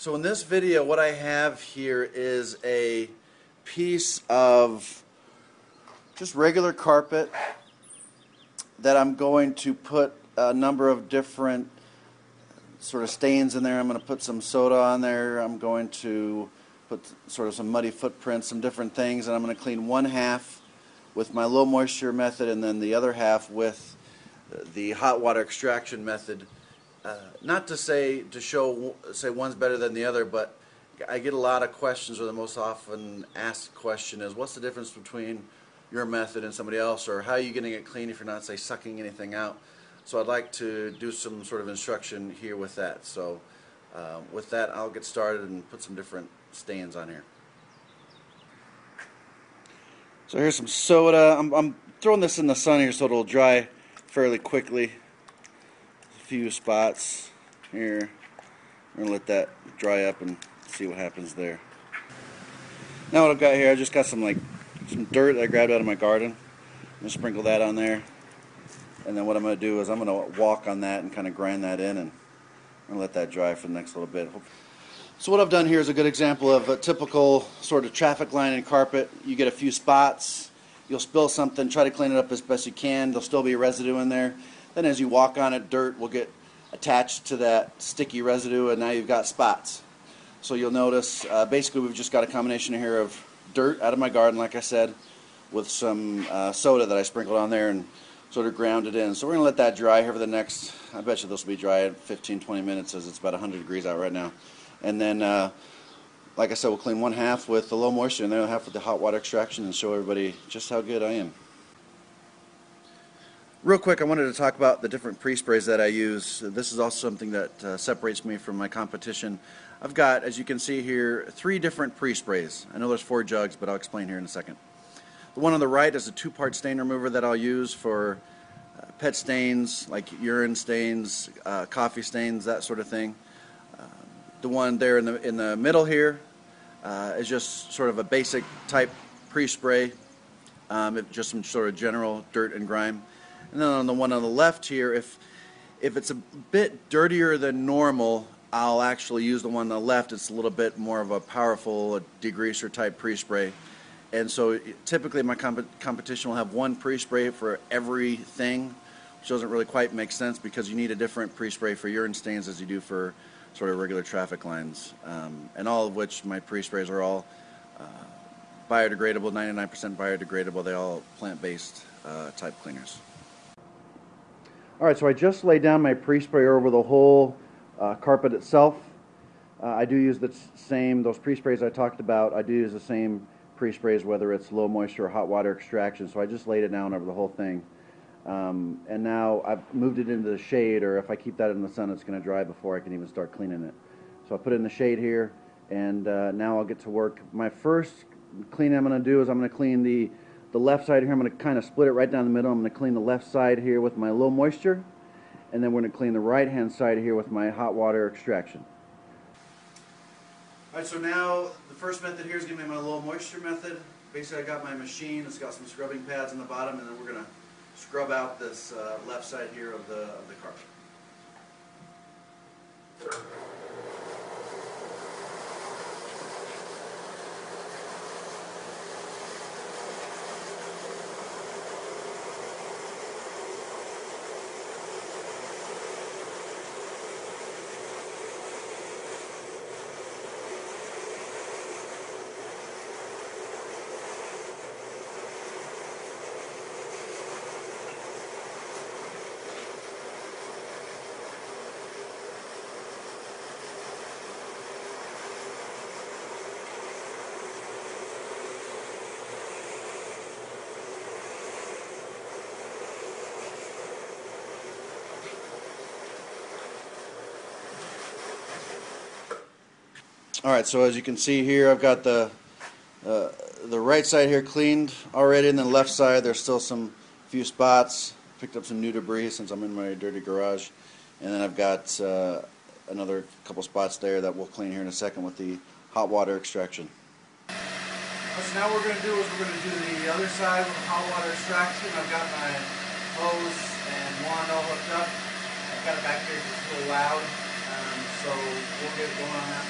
So in this video, what I have here is a piece of just regular carpet that I'm going to put a number of different sort of stains in there. I'm going to put some soda on there. I'm going to put sort of some muddy footprints, some different things, and I'm going to clean one half with my low moisture method and then the other half with the hot water extraction method. Not to say one's better than the other, but I get a lot of questions, or the most often asked question is, what's the difference between your method and somebody else, or how are you getting it clean if you're not, say, sucking anything out? So I'd like to do some sort of instruction here with that. So with that, I'll get started and put some different stains on here. So here's some soda. I'm throwing this in the sun here so it'll dry fairly quickly. A few spots here. I'm going to let that dry up and see what happens there. Now what I've got here, I just got some dirt that I grabbed out of my garden. I'm going to sprinkle that on there. And then what I'm going to do is I'm going to walk on that and kind of grind that in, and I'm going to let that dry for the next little bit. So what I've done here is a good example of a typical sort of traffic line in carpet. You get a few spots, you'll spill something, try to clean it up as best you can. There'll still be residue in there. Then as you walk on it, dirt will get attached to that sticky residue, and now you've got spots. So you'll notice basically we've just got a combination here of dirt out of my garden, like I said, with some soda that I sprinkled on there and sort of ground it in. So we're going to let that dry here for the next, I bet you this will be dry at 15-20 minutes, as it's about 100 degrees out right now. And then, like I said, we'll clean one half with the low moisture and the other half with the hot water extraction and show everybody just how good I am. Real quick, I wanted to talk about the different pre-sprays that I use. This is also something that separates me from my competition. I've got, as you can see here, 3 different pre-sprays. I know there's 4 jugs, but I'll explain here in a second. The one on the right is a 2-part stain remover that I'll use for pet stains, like urine stains, coffee stains, that sort of thing. The one there in the middle here is just sort of a basic type pre-spray, just some sort of general dirt and grime. And then on the one on the left here, if it's a bit dirtier than normal, I'll actually use the one on the left. It's a little bit more of a powerful degreaser type pre-spray. And so typically my competition will have one pre-spray for everything, which doesn't really quite make sense because you need a different pre-spray for urine stains as you do for sort of regular traffic lines. And all of which my pre-sprays are all biodegradable, 99% biodegradable. They're all plant-based type cleaners. Alright, so I just laid down my pre-spray over the whole carpet itself. I do use those pre-sprays I talked about. I do use the same pre-sprays, whether it's low moisture or hot water extraction, so I just laid it down over the whole thing. And now I've moved it into the shade, or if I keep that in the sun, it's going to dry before I can even start cleaning it. So I put it in the shade here, and now I'll get to work. My first cleaning I'm going to do is I'm going to clean the left side here. I'm going to kind of split it right down the middle. I'm going to clean the left side here with my low moisture, and then we're going to clean the right hand side here with my hot water extraction. Alright, so now the first method here is going to be my low moisture method. Basically I got my machine, it's got some scrubbing pads on the bottom, and then we're going to scrub out this left side here of the carpet. Alright, so as you can see here, I've got the right side here cleaned already, and then the left side there's still some few spots. Picked up some new debris since I'm in my dirty garage, and then I've got another couple spots there that we'll clean here in a second with the hot water extraction. So now what we're going to do is we're going to do the other side with the hot water extraction. I've got my hose and wand all hooked up. I've got it back here, it's a little loud, so we'll get going on that.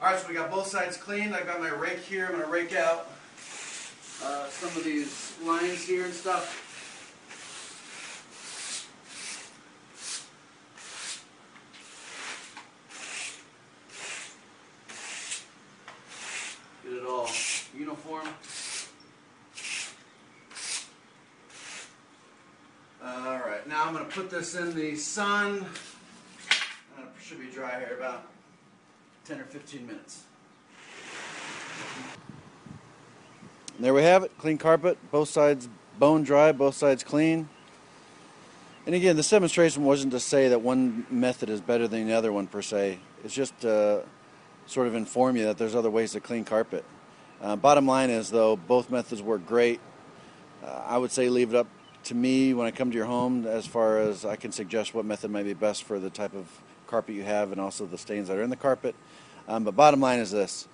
Alright, so we got both sides cleaned. I've got my rake here. I'm going to rake out some of these lines here and stuff. Get it all uniform. Alright, now I'm going to put this in the sun. It should be dry here about 10 or 15 minutes. And there we have it, clean carpet, both sides bone dry, both sides clean. And again, this demonstration wasn't to say that one method is better than the other one per se. It's just to sort of inform you that there's other ways to clean carpet. Bottom line is, though, both methods work great. I would say leave it up to me when I come to your home as far as I can suggest what method might be best for the type of carpet you have and also the stains that are in the carpet. But bottom line is this.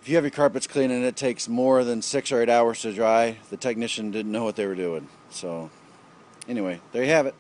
If you have your carpets clean and it takes more than 6 or 8 hours to dry, the technician didn't know what they were doing. So anyway, there you have it.